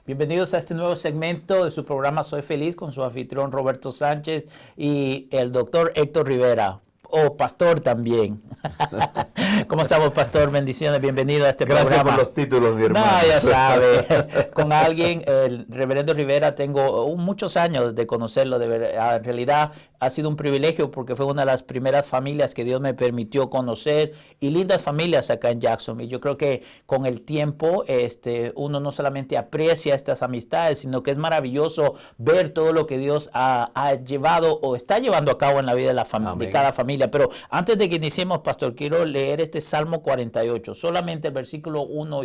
Bienvenidos a este nuevo segmento de su programa Soy Feliz con su anfitrión Roberto Sánchez y el doctor Héctor Rivera, o pastor también. ¿Cómo estamos, pastor? Bendiciones, bienvenido a este programa. Gracias por los títulos, mi hermano. No, ya sabe. Con alguien, el reverendo Rivera, tengo muchos años de conocerlo. En realidad ha sido un privilegio porque fue una de las primeras familias que Dios me permitió conocer y lindas familias acá en Jacksonville. Yo creo que con el tiempo uno no solamente aprecia estas amistades, sino que es maravilloso ver todo lo que Dios ha llevado o está llevando a cabo en la vida de cada familia. Pero antes de que iniciemos, pastor, quiero leer este Salmo 48, solamente el versículo 1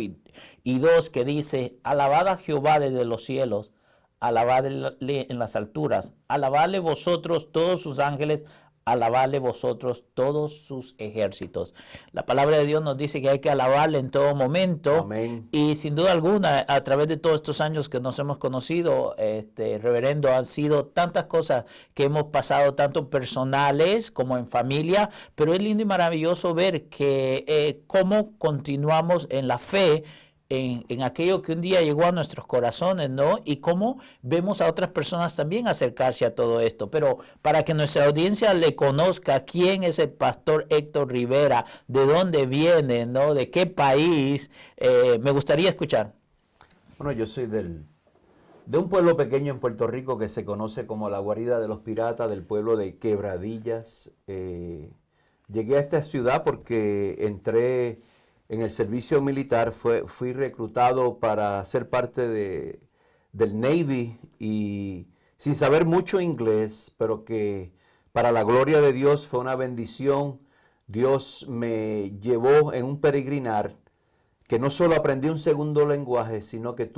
y 2 que dice: alabad a Jehová desde los cielos, alabadle en las alturas, alabadle vosotros todos sus ángeles, alabadle vosotros todos sus ejércitos. La palabra de Dios nos dice que hay que alabarle en todo momento. Amén. Y sin duda alguna, a través de todos estos años que nos hemos conocido, reverendo, han sido tantas cosas que hemos pasado, tanto personales como en familia, pero es lindo y maravilloso ver que cómo continuamos en la fe, en aquello que un día llegó a nuestros corazones, ¿no? Y cómo vemos a otras personas también acercarse a todo esto. Pero para que nuestra audiencia le conozca quién es el pastor Héctor Rivera, de dónde viene, ¿no? De qué país, me gustaría escuchar. Bueno, yo soy de un pueblo pequeño en Puerto Rico que se conoce como la guarida de los piratas, del pueblo de Quebradillas. Llegué a esta ciudad porque entré en el servicio militar, fui reclutado para ser parte del Navy y sin saber mucho inglés, pero que para la gloria de Dios fue una bendición. Dios me llevó en un peregrinar que no solo aprendí un segundo lenguaje, sino que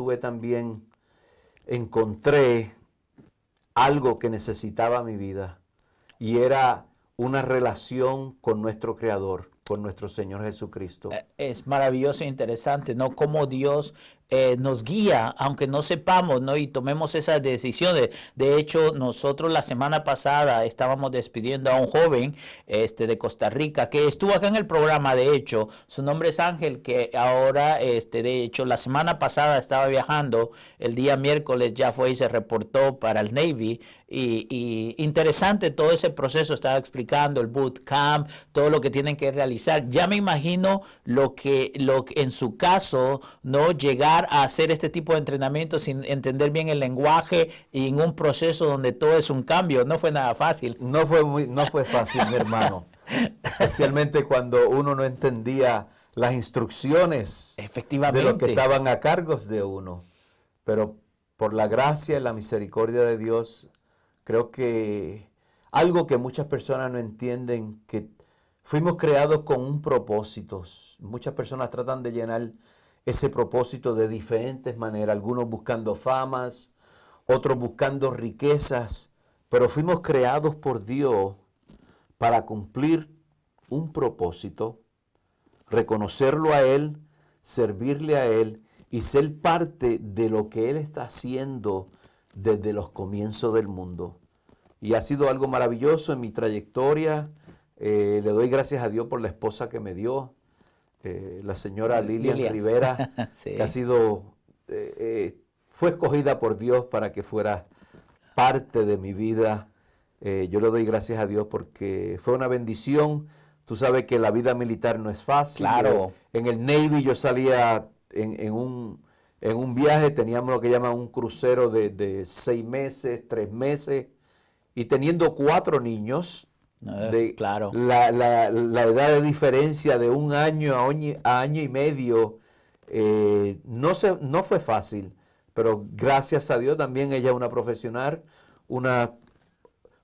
encontré algo que necesitaba mi vida y era una relación con nuestro Creador, con nuestro Señor Jesucristo. Es maravilloso e interesante, ¿no? Cómo Dios nos guía, aunque no sepamos, ¿no? Y tomemos esas decisiones. De hecho, nosotros la semana pasada estábamos despidiendo a un joven de Costa Rica que estuvo acá en el programa. De hecho, su nombre es Ángel, que ahora, de hecho, la semana pasada estaba viajando. El día miércoles ya fue y se reportó para el Navy. Y interesante todo ese proceso, estaba explicando el boot camp, todo lo que tienen que realizar. Ya me imagino lo que en su caso, ¿no? Llegar a hacer este tipo de entrenamiento sin entender bien el lenguaje y en un proceso donde todo es un cambio. No fue nada fácil. No fue fácil, mi hermano. Especialmente cuando uno no entendía las instrucciones Efectivamente de los que estaban a cargo de uno. Pero por la gracia y la misericordia de Dios, creo que algo que muchas personas no entienden, que fuimos creados con un propósito. Muchas personas tratan de llenar ese propósito de diferentes maneras, algunos buscando famas, otros buscando riquezas, pero fuimos creados por Dios para cumplir un propósito, reconocerlo a Él, servirle a Él y ser parte de lo que Él está haciendo desde los comienzos del mundo. Y ha sido algo maravilloso en mi trayectoria. Le doy gracias a Dios por la esposa que me dio, la señora Lilian Rivera, sí. Que ha sido, fue escogida por Dios para que fuera parte de mi vida. Yo le doy gracias a Dios porque fue una bendición. Tú sabes que la vida militar no es fácil. Claro. En el Navy yo salía en un viaje, teníamos lo que llaman un crucero de 6 meses, 3 meses, y teniendo 4 niños. Claro. La edad de diferencia de un año a año y medio no fue fácil, pero gracias a Dios también ella es una profesional, una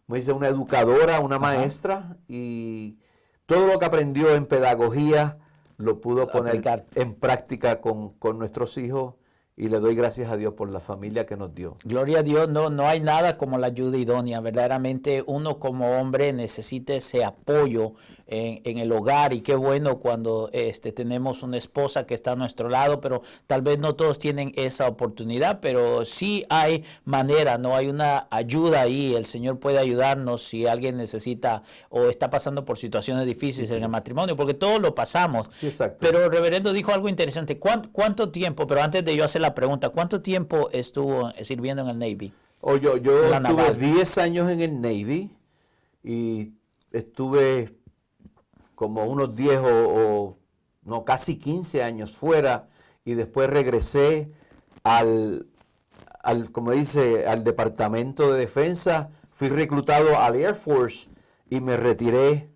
educadora, una maestra, y todo lo que aprendió en pedagogía lo pudo poner en práctica con nuestros hijos. Y le doy gracias a Dios por la familia que nos dio. Gloria a Dios, no hay nada como la ayuda idónea. Verdaderamente uno como hombre necesita ese apoyo en el hogar, y qué bueno cuando tenemos una esposa que está a nuestro lado, pero tal vez no todos tienen esa oportunidad, pero sí hay manera, no hay una ayuda ahí. El Señor puede ayudarnos si alguien necesita o está pasando por situaciones difíciles en el matrimonio, porque todos lo pasamos. Sí, exacto. Pero el reverendo dijo algo interesante. ¿Cuánto tiempo? Pero antes de yo hacer la pregunta, ¿cuánto tiempo estuvo sirviendo en el Navy? Yo La estuve naval. 10 años en el Navy y estuve como unos 10 no, casi 15 años fuera y después regresé como dice, al Departamento de Defensa. Fui reclutado al Air Force y me retiré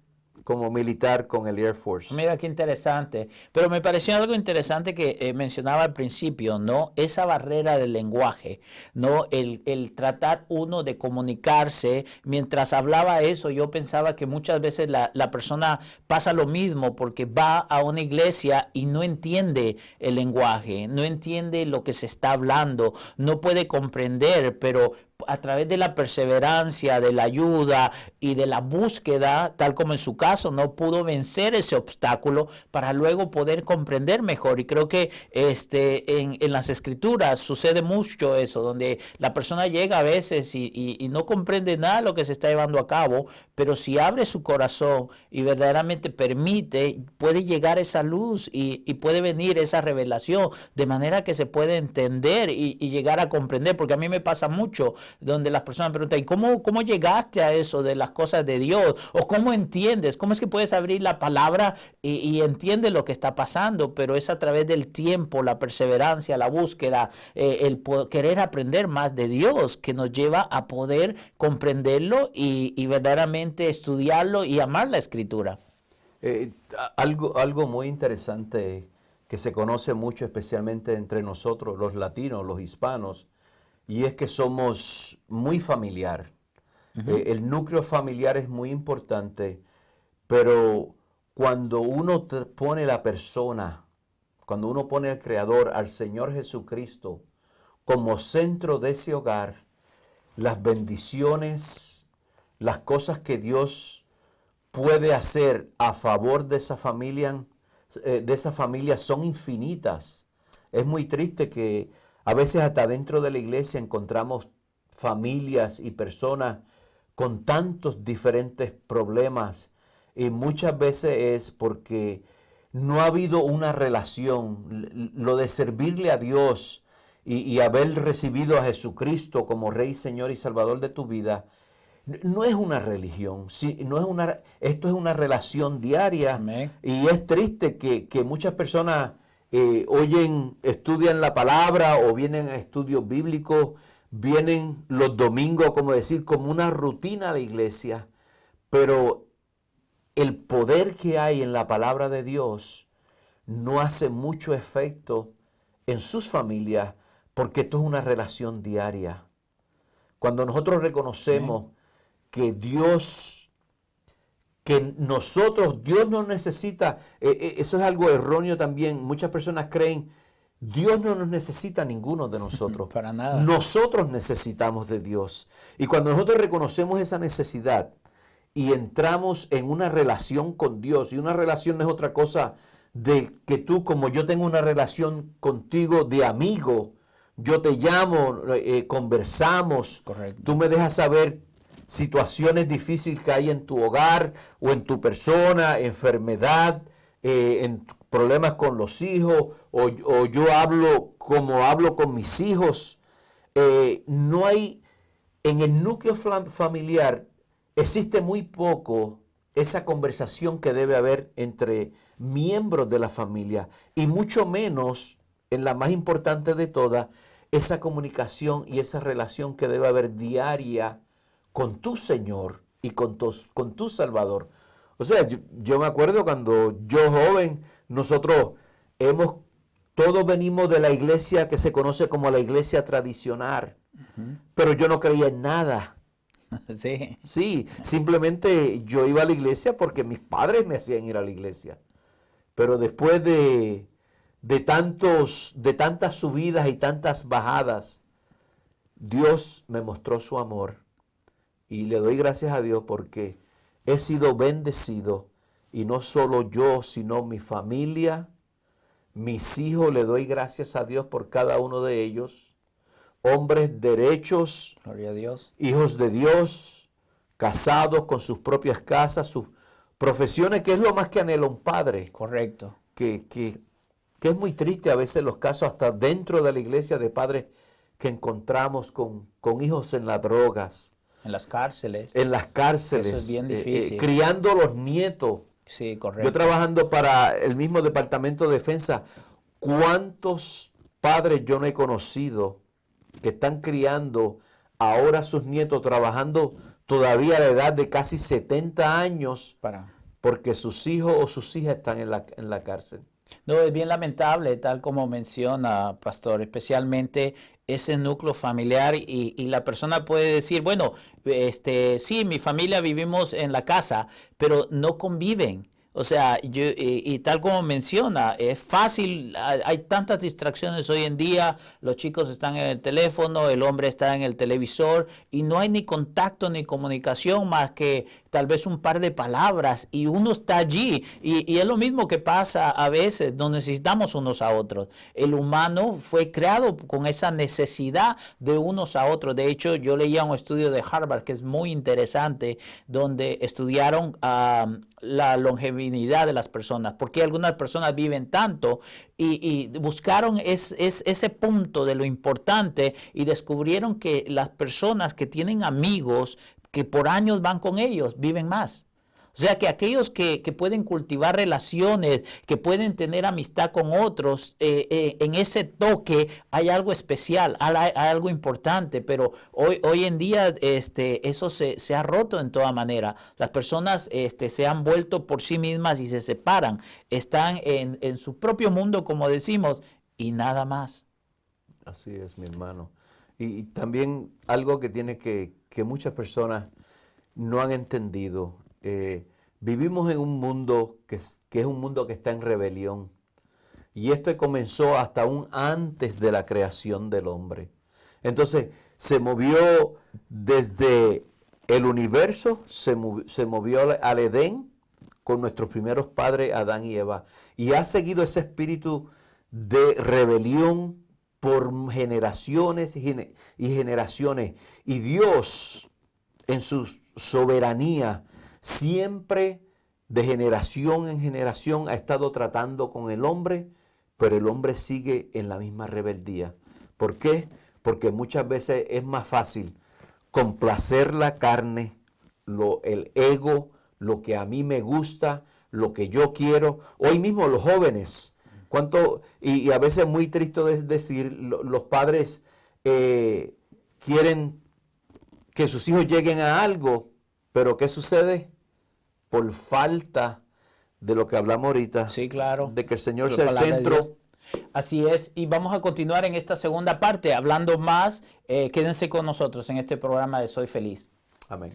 como militar con el Air Force. Mira qué interesante. Pero me pareció algo interesante que mencionaba al principio, ¿no? Esa barrera del lenguaje, ¿no? El tratar uno de comunicarse. Mientras hablaba eso, yo pensaba que muchas veces la persona pasa lo mismo porque va a una iglesia y no entiende el lenguaje, no entiende lo que se está hablando, no puede comprender, pero a través de la perseverancia, de la ayuda y de la búsqueda, tal como en su caso, no pudo vencer ese obstáculo para luego poder comprender mejor. Y creo que en las escrituras sucede mucho eso, donde la persona llega a veces y no comprende nada de lo que se está llevando a cabo, pero si abre su corazón y verdaderamente permite, puede llegar esa luz y puede venir esa revelación de manera que se puede entender y llegar a comprender, porque a mí me pasa mucho donde las personas preguntan, ¿y cómo llegaste a eso de las cosas de Dios? ¿O cómo entiendes? ¿Cómo es que puedes abrir la palabra y entiendes lo que está pasando? Pero es a través del tiempo, la perseverancia, la búsqueda, querer aprender más de Dios que nos lleva a poder comprenderlo y verdaderamente estudiarlo y amar la Escritura. Algo muy interesante que se conoce mucho, especialmente entre nosotros, los latinos, los hispanos, y es que somos muy familiar. El núcleo familiar es muy importante, pero cuando uno pone la persona, cuando uno pone al Creador, al Señor Jesucristo, como centro de ese hogar, las bendiciones, las cosas que Dios puede hacer a favor de esa familia son infinitas. Es muy triste que a veces hasta dentro de la iglesia encontramos familias y personas con tantos diferentes problemas y muchas veces es porque no ha habido una relación. Lo de servirle a Dios y haber recibido a Jesucristo como Rey, Señor y Salvador de tu vida, no es una religión, esto es una relación diaria. Amén. Y es triste que muchas personas estudian la palabra o vienen a estudios bíblicos, vienen los domingos, como decir, como una rutina a la iglesia, pero el poder que hay en la palabra de Dios no hace mucho efecto en sus familias porque esto es una relación diaria. Cuando nosotros reconocemos que Dios nos necesita, eso es algo erróneo también. Muchas personas creen, Dios no nos necesita a ninguno de nosotros. Para nada. Nosotros necesitamos de Dios. Y cuando nosotros reconocemos esa necesidad y entramos en una relación con Dios, y una relación no es otra cosa de que tú, como yo tengo una relación contigo de amigo, yo te llamo, conversamos, Correcto. tú me dejas saber situaciones difíciles que hay en tu hogar o en tu persona, enfermedad, en problemas con los hijos, o yo hablo como hablo con mis hijos. No hay, en el núcleo familiar, existe muy poco esa conversación que debe haber entre miembros de la familia y mucho menos, en la más importante de todas, esa comunicación y esa relación que debe haber diaria con tu Señor y con tu Salvador. O sea, yo me acuerdo cuando yo joven, todos venimos de la iglesia que se conoce como la iglesia tradicional, pero yo no creía en nada. Sí. Sí, simplemente yo iba a la iglesia porque mis padres me hacían ir a la iglesia. Pero después de tantas subidas y tantas bajadas, Dios me mostró su amor. Y le doy gracias a Dios porque he sido bendecido. Y no solo yo, sino mi familia, mis hijos. Le doy gracias a Dios por cada uno de ellos. Hombres derechos, Gloria a Dios. hijos de Dios, casados con sus propias casas, sus profesiones, que es lo más que anhela un padre. Correcto. Que que es muy triste a veces los casos hasta dentro de la iglesia de padres que encontramos con hijos en las drogas, En las cárceles. en las cárceles, Eso es bien difícil. criando los nietos. Sí, correcto. Yo trabajando para el mismo Departamento de Defensa, ¿cuántos padres yo no he conocido que están criando ahora sus nietos, trabajando todavía a la edad de casi 70 años, porque sus hijos o sus hijas están en la cárcel? No, es bien lamentable, tal como menciona, pastor, especialmente ese núcleo familiar y la persona puede decir, bueno, sí, mi familia vivimos en la casa, pero no conviven. O sea, y tal como menciona, es fácil, hay tantas distracciones hoy en día, los chicos están en el teléfono, el hombre está en el televisor y no hay ni contacto ni comunicación más que tal vez un par de palabras y uno está allí. Y es lo mismo que pasa a veces, no necesitamos unos a otros. El humano fue creado con esa necesidad de unos a otros. De hecho, yo leía un estudio de Harvard que es muy interesante, donde estudiaron la longevidad de las personas, porque algunas personas viven tanto y buscaron ese punto de lo importante y descubrieron que las personas que tienen amigos que por años van con ellos, viven más. O sea que aquellos que pueden cultivar relaciones, que pueden tener amistad con otros, en ese toque hay algo especial, hay algo importante, pero hoy en día eso se ha roto en toda manera. Las personas se han vuelto por sí mismas y se separan, están en su propio mundo, como decimos, y nada más. Así es, mi hermano. Y también algo que tiene que muchas personas no han entendido. Vivimos en un mundo que es un mundo que está en rebelión. Y esto comenzó hasta aún antes de la creación del hombre. Entonces, se movió desde el universo, se movió al Edén con nuestros primeros padres, Adán y Eva. Y ha seguido ese espíritu de rebelión por generaciones y generaciones. Y Dios, en su soberanía, siempre de generación en generación ha estado tratando con el hombre, pero el hombre sigue en la misma rebeldía. ¿Por qué? Porque muchas veces es más fácil complacer la carne, el ego, lo que a mí me gusta, lo que yo quiero. Hoy mismo los jóvenes, y a veces muy triste es decir, los padres quieren que sus hijos lleguen a algo, pero ¿qué sucede? Por falta de lo que hablamos ahorita. Sí, claro. De que el Señor sea el centro. Así es, y vamos a continuar en esta segunda parte, hablando más. Quédense con nosotros en este programa de Soy Feliz. Amén.